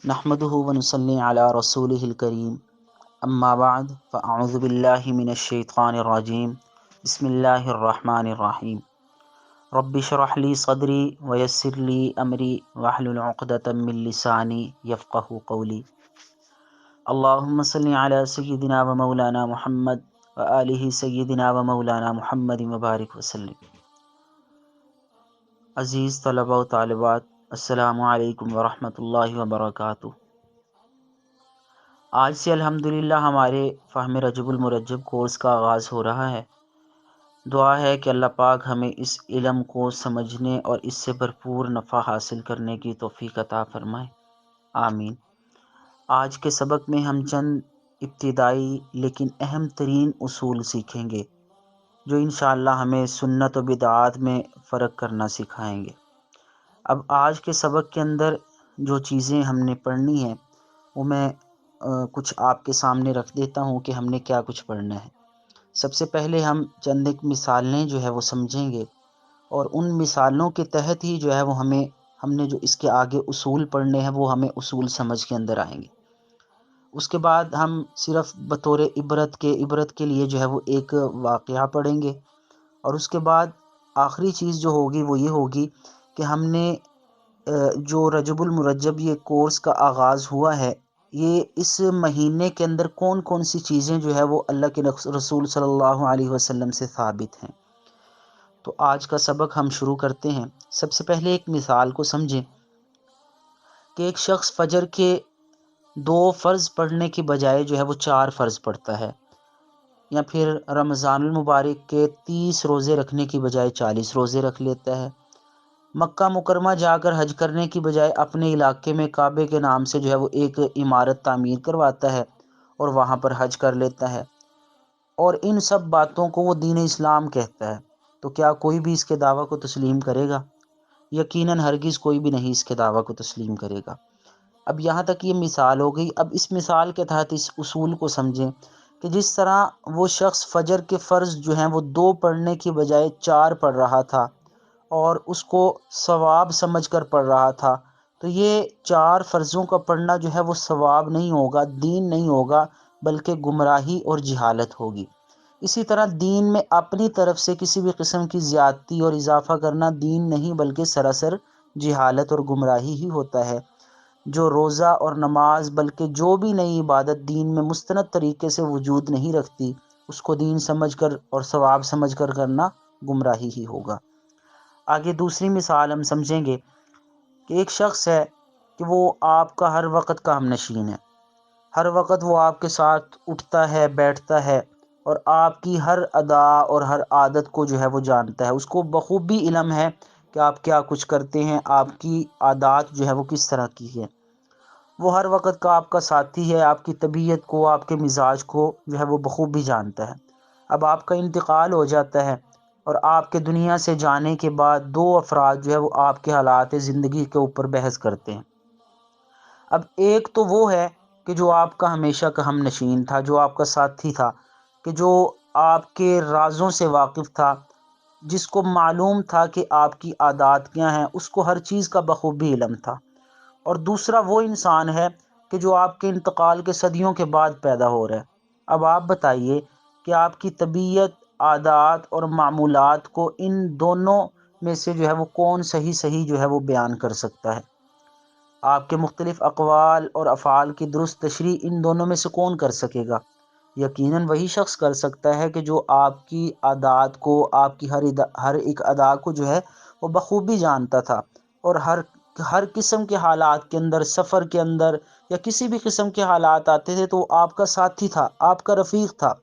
نحمده ونصلي على رسوله الكريم اما بعد فاعوذ بالله من الشیطان الرجیم بسم اللہ الرحمن الرحیم رب اشرح لي صدری ويسر لي امری واحلل عقدۃ من لسانی یفقهوا قولی اللهم صل على سیدنا و مولانا محمد وآلہ سیدنا و مولانا محمد مبارک وسلم۔ عزیز طلبہ و طالبات، السلام علیکم ورحمۃ اللہ وبرکاتہ۔ آج سے الحمدللہ ہمارے فہم رجب المرجب کورس کا آغاز ہو رہا ہے۔ دعا ہے کہ اللہ پاک ہمیں اس علم کو سمجھنے اور اس سے بھرپور نفع حاصل کرنے کی توفیق عطا فرمائے، آمین۔ آج کے سبق میں ہم چند ابتدائی لیکن اہم ترین اصول سیکھیں گے جو انشاءاللہ ہمیں سنت و بدعات میں فرق کرنا سکھائیں گے۔ اب آج کے سبق کے اندر جو چیزیں ہم نے پڑھنی ہیں وہ میں کچھ آپ کے سامنے رکھ دیتا ہوں کہ ہم نے کیا کچھ پڑھنا ہے۔ سب سے پہلے ہم چند ایک مثالیں جو ہے وہ سمجھیں گے، اور ان مثالوں کے تحت ہی جو ہے وہ ہم نے جو اس کے آگے اصول پڑھنے ہیں وہ ہمیں اصول سمجھ کے اندر آئیں گے۔ اس کے بعد ہم صرف بطور عبرت کے لیے جو ہے وہ ایک واقعہ پڑھیں گے، اور اس کے بعد آخری چیز جو ہوگی وہ یہ ہوگی کہ ہم نے جو رجب المرجب یہ کورس کا آغاز ہوا ہے، یہ اس مہینے کے اندر کون کون سی چیزیں جو ہے وہ اللہ کے رسول صلی اللہ علیہ وسلم سے ثابت ہیں۔ تو آج کا سبق ہم شروع کرتے ہیں۔ سب سے پہلے ایک مثال کو سمجھیں کہ ایک شخص فجر کے 2 فرض پڑھنے کی بجائے جو ہے وہ 4 فرض پڑھتا ہے، یا پھر رمضان المبارک کے 30 روزے رکھنے کی بجائے 40 روزے رکھ لیتا ہے، مکہ مکرمہ جا کر حج کرنے کی بجائے اپنے علاقے میں کعبے کے نام سے جو ہے وہ ایک عمارت تعمیر کرواتا ہے اور وہاں پر حج کر لیتا ہے، اور ان سب باتوں کو وہ دین اسلام کہتا ہے۔ تو کیا کوئی بھی اس کے دعویٰ کو تسلیم کرے گا؟ یقیناً ہرگز کوئی بھی نہیں اس کے دعویٰ کو تسلیم کرے گا۔ اب یہاں تک یہ مثال ہو گئی۔ اب اس مثال کے تحت اس اصول کو سمجھیں کہ جس طرح وہ شخص فجر کے فرض جو ہیں وہ 2 پڑھنے کی بجائے 4 پڑھ رہا تھا اور اس کو ثواب سمجھ کر پڑھ رہا تھا، تو یہ 4 فرضوں کا پڑھنا جو ہے وہ ثواب نہیں ہوگا، دین نہیں ہوگا، بلکہ گمراہی اور جہالت ہوگی۔ اسی طرح دین میں اپنی طرف سے کسی بھی قسم کی زیادتی اور اضافہ کرنا دین نہیں بلکہ سراسر جہالت اور گمراہی ہی ہوتا ہے۔ جو روزہ اور نماز بلکہ جو بھی نئی عبادت دین میں مستند طریقے سے وجود نہیں رکھتی، اس کو دین سمجھ کر اور ثواب سمجھ کر کرنا گمراہی ہی ہوگا۔ آگے دوسری مثال ہم سمجھیں گے کہ ایک شخص ہے کہ وہ آپ کا ہر وقت کا ہم نشین ہے، ہر وقت وہ آپ کے ساتھ اٹھتا ہے، بیٹھتا ہے، اور آپ کی ہر ادا اور ہر عادت کو جو ہے وہ جانتا ہے، اس کو بخوبی علم ہے کہ آپ کیا کچھ کرتے ہیں، آپ کی عادات جو ہے وہ کس طرح کی ہے۔ وہ ہر وقت کا آپ کا ساتھی ہے، آپ کی طبیعت کو، آپ کے مزاج کو جو ہے وہ بخوبی جانتا ہے۔ اب آپ کا انتقال ہو جاتا ہے اور آپ کے دنیا سے جانے کے بعد 2 افراد جو ہے وہ آپ کے حالات زندگی کے اوپر بحث کرتے ہیں۔ اب ایک تو وہ ہے کہ جو آپ کا ہمیشہ کا ہم نشین تھا، جو آپ کا ساتھی تھا، کہ جو آپ کے رازوں سے واقف تھا، جس کو معلوم تھا کہ آپ کی عادات کیا ہیں، اس کو ہر چیز کا بخوبی علم تھا۔ اور دوسرا وہ انسان ہے کہ جو آپ کے انتقال کے صدیوں کے بعد پیدا ہو رہا ہے۔ اب آپ بتائیے کہ آپ کی طبیعت، عادات اور معمولات کو ان دونوں میں سے جو ہے وہ کون صحیح جو ہے وہ بیان کر سکتا ہے؟ آپ کے مختلف اقوال اور افعال کی درست تشریح ان دونوں میں سے کون کر سکے گا؟ یقیناً وہی شخص کر سکتا ہے کہ جو آپ کی عادات کو، آپ کی ہر ایک ادا کو جو ہے وہ بخوبی جانتا تھا، اور ہر قسم کے حالات کے اندر، سفر کے اندر یا کسی بھی قسم کے حالات آتے تھے تو وہ آپ کا ساتھی تھا، آپ کا رفیق تھا۔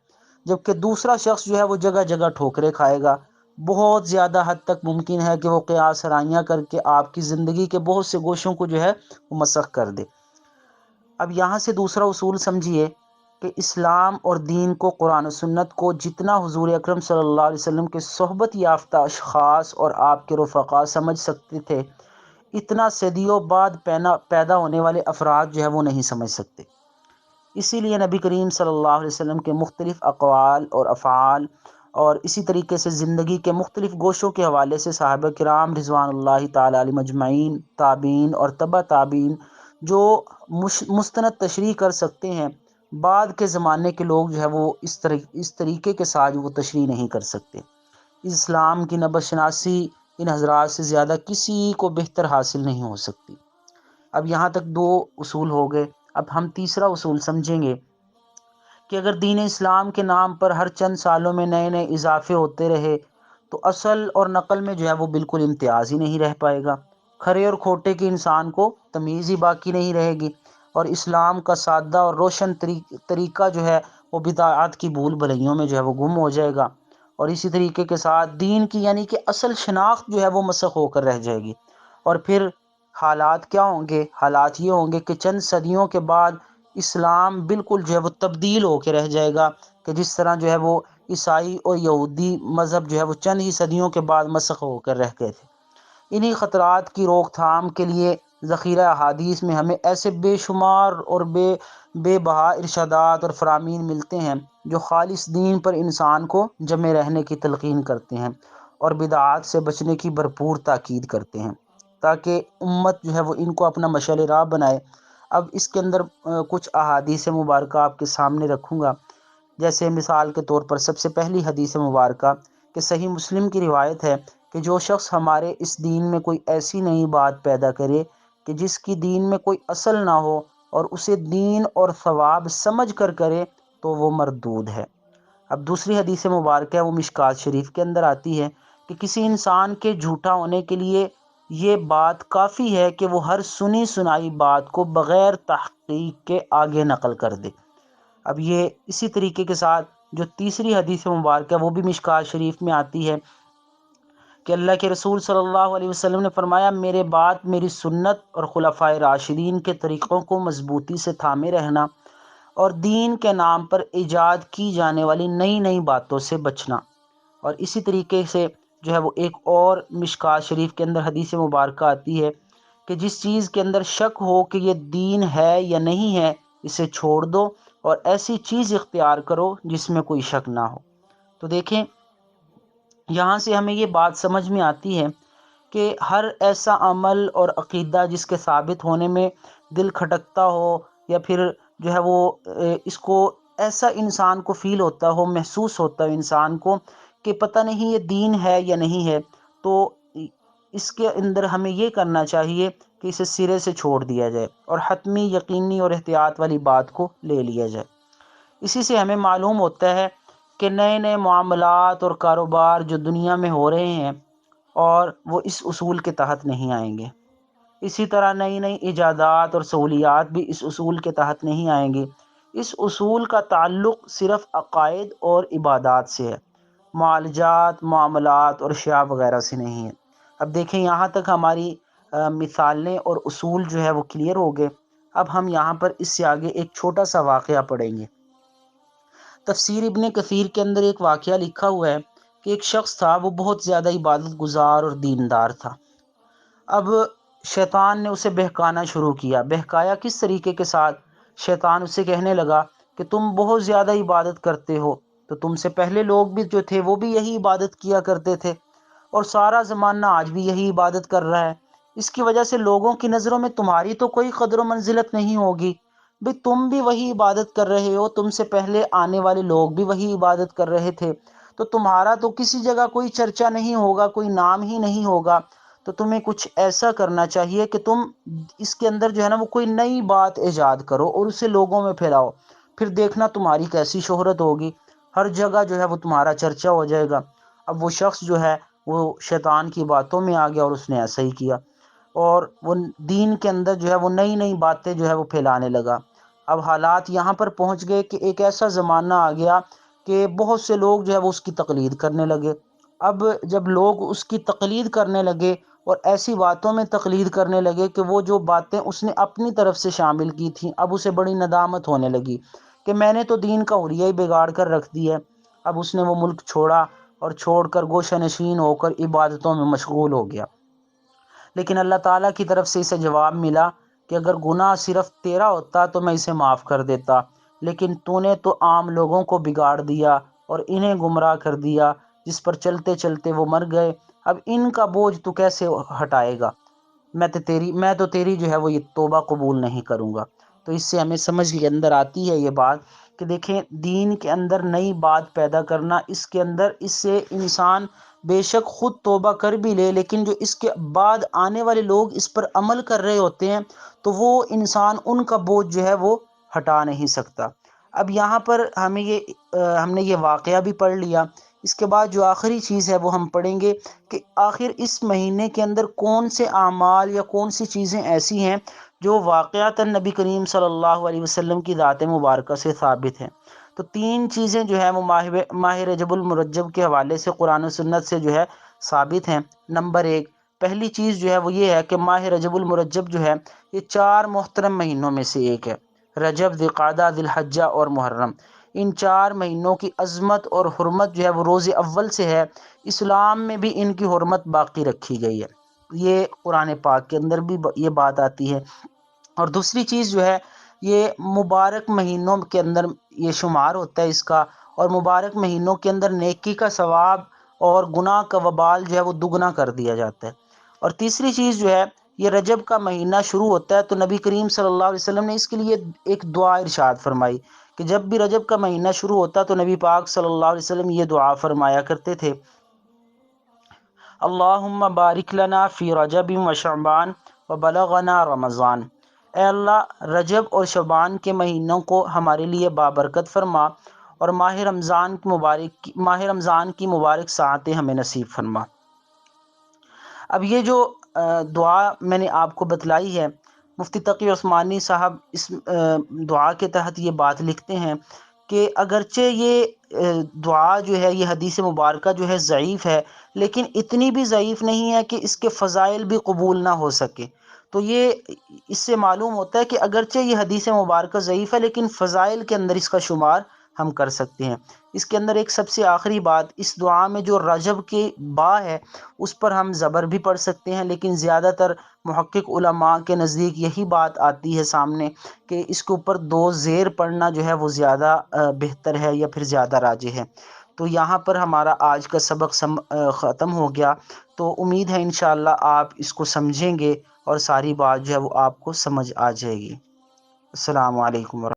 جبکہ دوسرا شخص جو ہے وہ جگہ جگہ ٹھوکریں کھائے گا، بہت زیادہ حد تک ممکن ہے کہ وہ قیاس آرائیاں کر کے آپ کی زندگی کے بہت سے گوشوں کو جو ہے وہ مسخ کر دے۔ اب یہاں سے دوسرا اصول سمجھیے کہ اسلام اور دین کو، قرآن و سنت کو جتنا حضور اکرم صلی اللہ علیہ وسلم کے صحبت یافتہ اشخاص اور آپ کے رفقا سمجھ سکتے تھے، اتنا صدیوں بعد پیدا ہونے والے افراد جو ہے وہ نہیں سمجھ سکتے۔ اسی لیے نبی کریم صلی اللہ علیہ وسلم کے مختلف اقوال اور افعال، اور اسی طریقے سے زندگی کے مختلف گوشوں کے حوالے سے صحابہ کرام رضوان اللہ تعالی علیہم اجمعین، تابعین اور تبع تابعین، جو مستند تشریح کر سکتے ہیں، بعد کے زمانے کے لوگ جو ہے وہ اس طریقے کے ساتھ وہ تشریح نہیں کر سکتے۔ اسلام کی نبض شناسی ان حضرات سے زیادہ کسی کو بہتر حاصل نہیں ہو سکتی۔ اب یہاں تک 2 اصول ہو گئے۔ اب ہم تیسرا اصول سمجھیں گے کہ اگر دین اسلام کے نام پر ہر چند سالوں میں نئے نئے اضافے ہوتے رہے تو اصل اور نقل میں جو ہے وہ بالکل امتیاز ہی نہیں رہ پائے گا۔ کھرے اور کھوٹے کے انسان کو تمیز ہی باقی نہیں رہے گی، اور اسلام کا سادہ اور روشن طریقہ جو ہے وہ بدعات کی بھول بھلیوں میں جو ہے وہ گم ہو جائے گا، اور اسی طریقے کے ساتھ دین کی یعنی کہ اصل شناخت جو ہے وہ مسخ ہو کر رہ جائے گی۔ اور پھر حالات کیا ہوں گے؟ حالات یہ ہوں گے کہ چند صدیوں کے بعد اسلام بالکل جو ہے وہ تبدیل ہو کے رہ جائے گا، کہ جس طرح جو ہے وہ عیسائی اور یہودی مذہب جو ہے وہ چند ہی صدیوں کے بعد مسخ ہو کر رہ گئے تھے۔ انہی خطرات کی روک تھام کے لیے ذخیرہ احادیث میں ہمیں ایسے بے شمار اور بے بہا ارشادات اور فرامین ملتے ہیں جو خالص دین پر انسان کو جمع رہنے کی تلقین کرتے ہیں اور بدعات سے بچنے کی بھرپور تاکید کرتے ہیں، تاکہ امت جو ہے وہ ان کو اپنا مشعل راہ بنائے۔ اب اس کے اندر کچھ احادیث مبارکہ آپ کے سامنے رکھوں گا، جیسے مثال کے طور پر سب سے پہلی حدیث مبارکہ کہ صحیح مسلم کی روایت ہے کہ جو شخص ہمارے اس دین میں کوئی ایسی نئی بات پیدا کرے کہ جس کی دین میں کوئی اصل نہ ہو اور اسے دین اور ثواب سمجھ کر کرے تو وہ مردود ہے۔ اب دوسری حدیث مبارکہ وہ مشکات شریف کے اندر آتی ہے کہ کسی انسان کے جھوٹا ہونے کے لیے یہ بات کافی ہے کہ وہ ہر سنی سنائی بات کو بغیر تحقیق کے آگے نقل کر دے۔ اب یہ اسی طریقے کے ساتھ جو تیسری حدیث مبارکہ وہ بھی مشکات شریف میں آتی ہے کہ اللہ کے رسول صلی اللہ علیہ وسلم نے فرمایا، میرے بعد میری سنت اور خلفائے راشدین کے طریقوں کو مضبوطی سے تھامے رہنا اور دین کے نام پر ایجاد کی جانے والی نئی نئی باتوں سے بچنا۔ اور اسی طریقے سے جو ہے وہ ایک اور مشکات شریف کے اندر حدیث مبارکہ آتی ہے کہ جس چیز کے اندر شک ہو کہ یہ دین ہے یا نہیں ہے اسے چھوڑ دو اور ایسی چیز اختیار کرو جس میں کوئی شک نہ ہو۔ تو دیکھیں یہاں سے ہمیں یہ بات سمجھ میں آتی ہے کہ ہر ایسا عمل اور عقیدہ جس کے ثابت ہونے میں دل کھٹکتا ہو یا پھر جو ہے وہ اس کو ایسا انسان کو فیل ہوتا ہو، محسوس ہوتا ہو انسان کو کہ پتہ نہیں یہ دین ہے یا نہیں ہے، تو اس کے اندر ہمیں یہ کرنا چاہیے کہ اسے سرے سے چھوڑ دیا جائے اور حتمی یقینی اور احتیاط والی بات کو لے لیا جائے۔ اسی سے ہمیں معلوم ہوتا ہے کہ نئے نئے معاملات اور کاروبار جو دنیا میں ہو رہے ہیں اور وہ اس اصول کے تحت نہیں آئیں گے۔ اسی طرح نئی نئی ایجادات اور سہولیات بھی اس اصول کے تحت نہیں آئیں گی۔ اس اصول کا تعلق صرف عقائد اور عبادات سے ہے، معالجات، معاملات اور اشیاء وغیرہ سے نہیں ہے۔ اب دیکھیں یہاں تک ہماری مثالیں اور اصول جو ہے وہ کلیئر ہو گئے۔ اب ہم یہاں پر اس سے آگے ایک چھوٹا سا واقعہ پڑھیں گے۔ تفسیر ابن کثیر کے اندر ایک واقعہ لکھا ہوا ہے کہ ایک شخص تھا، وہ بہت زیادہ عبادت گزار اور دیندار تھا۔ اب شیطان نے اسے بہکانا شروع کیا۔ بہکایا کس طریقے کے ساتھ؟ شیطان اسے کہنے لگا کہ تم بہت زیادہ عبادت کرتے ہو، تو تم سے پہلے لوگ بھی جو تھے وہ بھی یہی عبادت کیا کرتے تھے، اور سارا زمانہ آج بھی یہی عبادت کر رہا ہے۔ اس کی وجہ سے لوگوں کی نظروں میں تمہاری تو کوئی قدر و منزلت نہیں ہوگی۔ بھئی تم بھی وہی عبادت کر رہے ہو، تم سے پہلے آنے والے لوگ بھی وہی عبادت کر رہے تھے، تو تمہارا تو کسی جگہ کوئی چرچا نہیں ہوگا، کوئی نام ہی نہیں ہوگا۔ تو تمہیں کچھ ایسا کرنا چاہیے کہ تم اس کے اندر جو ہے نا وہ کوئی نئی بات ایجاد کرو اور اسے لوگوں میں پھیلاؤ، پھر دیکھنا تمہاری کیسی شہرت ہوگی، ہر جگہ جو ہے وہ تمہارا چرچا ہو جائے گا۔ اب وہ شخص جو ہے وہ شیطان کی باتوں میں آ گیا اور اس نے ایسا ہی کیا، اور وہ دین کے اندر جو ہے وہ نئی نئی باتیں جو ہے وہ پھیلانے لگا۔ اب حالات یہاں پر پہنچ گئے کہ ایک ایسا زمانہ آ گیا کہ بہت سے لوگ جو ہے وہ اس کی تقلید کرنے لگے۔ اب جب لوگ اس کی تقلید کرنے لگے اور ایسی باتوں میں تقلید کرنے لگے کہ وہ جو باتیں اس نے اپنی طرف سے شامل کی تھیں اب اسے بڑی ندامت ہونے لگی کہ میں نے تو دین کا حلیہ ہی بگاڑ کر رکھ دیا ہے۔ اب اس نے وہ ملک چھوڑا اور چھوڑ کر گوشہ نشین ہو کر عبادتوں میں مشغول ہو گیا۔ لیکن اللہ تعالیٰ کی طرف سے اسے جواب ملا کہ اگر گناہ صرف تیرا ہوتا تو میں اسے معاف کر دیتا، لیکن تو نے تو عام لوگوں کو بگاڑ دیا اور انہیں گمراہ کر دیا، جس پر چلتے چلتے وہ مر گئے۔ اب ان کا بوجھ تو کیسے ہٹائے گا؟ میں تو تیری جو ہے وہ یہ توبہ قبول نہیں کروں گا۔ تو اس سے ہمیں سمجھ کے اندر آتی ہے یہ بات کہ دیکھیں دین کے اندر نئی بات پیدا کرنا، اس سے انسان بے شک خود توبہ کر بھی لے، لیکن جو اس کے بعد آنے والے لوگ اس پر عمل کر رہے ہوتے ہیں تو وہ انسان ان کا بوجھ جو ہے وہ ہٹا نہیں سکتا۔ اب یہاں پر ہم نے یہ واقعہ بھی پڑھ لیا۔ اس کے بعد جو آخری چیز ہے وہ ہم پڑھیں گے کہ آخر اس مہینے کے اندر کون سے اعمال یا کون سی چیزیں ایسی ہیں جو واقعتاً نبی کریم صلی اللہ علیہ وسلم کی ذات مبارکہ سے ثابت ہیں۔ تو 3 چیزیں جو ہیں وہ ماہ رجب المرجب کے حوالے سے قرآن و سنت سے جو ہے ثابت ہیں۔ نمبر 1، پہلی چیز جو ہے وہ یہ ہے کہ ماہ رجب المرجب جو ہے یہ 4 محترم مہینوں میں سے ایک ہے۔ رجب، ذوالقعدہ، ذی الحجہ اور محرم، ان 4 مہینوں کی عظمت اور حرمت جو ہے وہ روز اول سے ہے۔ اسلام میں بھی ان کی حرمت باقی رکھی گئی ہے، یہ قرآن پاک کے اندر بھی یہ بات آتی ہے۔ اور دوسری چیز جو ہے یہ مبارک مہینوں کے اندر یہ شمار ہوتا ہے اس کا، اور مبارک مہینوں کے اندر نیکی کا ثواب اور گناہ کا وبال جو ہے وہ دگنا کر دیا جاتا ہے۔ اور تیسری چیز جو ہے یہ رجب کا مہینہ شروع ہوتا ہے تو نبی کریم صلی اللہ علیہ وسلم نے اس کے لیے ایک دعا ارشاد فرمائی کہ جب بھی رجب کا مہینہ شروع ہوتا تو نبی پاک صلی اللہ علیہ وسلم یہ دعا فرمایا کرتے تھے، اللہم بارک لنا فی رجب و شعبان و بلغنا رمضان۔ اے اللہ رجب اور شعبان کے مہینوں کو ہمارے لیے بابرکت فرما اور ماہ رمضان کی مبارک ساعتیں ہمیں نصیب فرما۔ اب یہ جو دعا میں نے آپ کو بتلائی ہے، مفتی تقی عثمانی صاحب اس دعا کے تحت یہ بات لکھتے ہیں کہ اگرچہ یہ دعا جو ہے یہ حدیث مبارکہ جو ہے ضعیف ہے، لیکن اتنی بھی ضعیف نہیں ہے کہ اس کے فضائل بھی قبول نہ ہو سکے۔ تو یہ اس سے معلوم ہوتا ہے کہ اگرچہ یہ حدیث مبارکہ ضعیف ہے لیکن فضائل کے اندر اس کا شمار ہم کر سکتے ہیں۔ اس کے اندر ایک سب سے آخری بات، اس دعا میں جو رجب کی با ہے اس پر ہم زبر بھی پڑھ سکتے ہیں، لیکن زیادہ تر محقق علماء کے نزدیک یہی بات آتی ہے سامنے کہ اس کے اوپر 2 زیر پڑھنا جو ہے وہ زیادہ بہتر ہے یا پھر زیادہ راجح ہے۔ تو یہاں پر ہمارا آج کا سبق ختم ہو گیا، تو امید ہے انشاءاللہ آپ اس کو سمجھیں گے اور ساری بات جو ہے وہ آپ کو سمجھ آ جائے گی۔ السلام علیکم ورحمۃ اللہ۔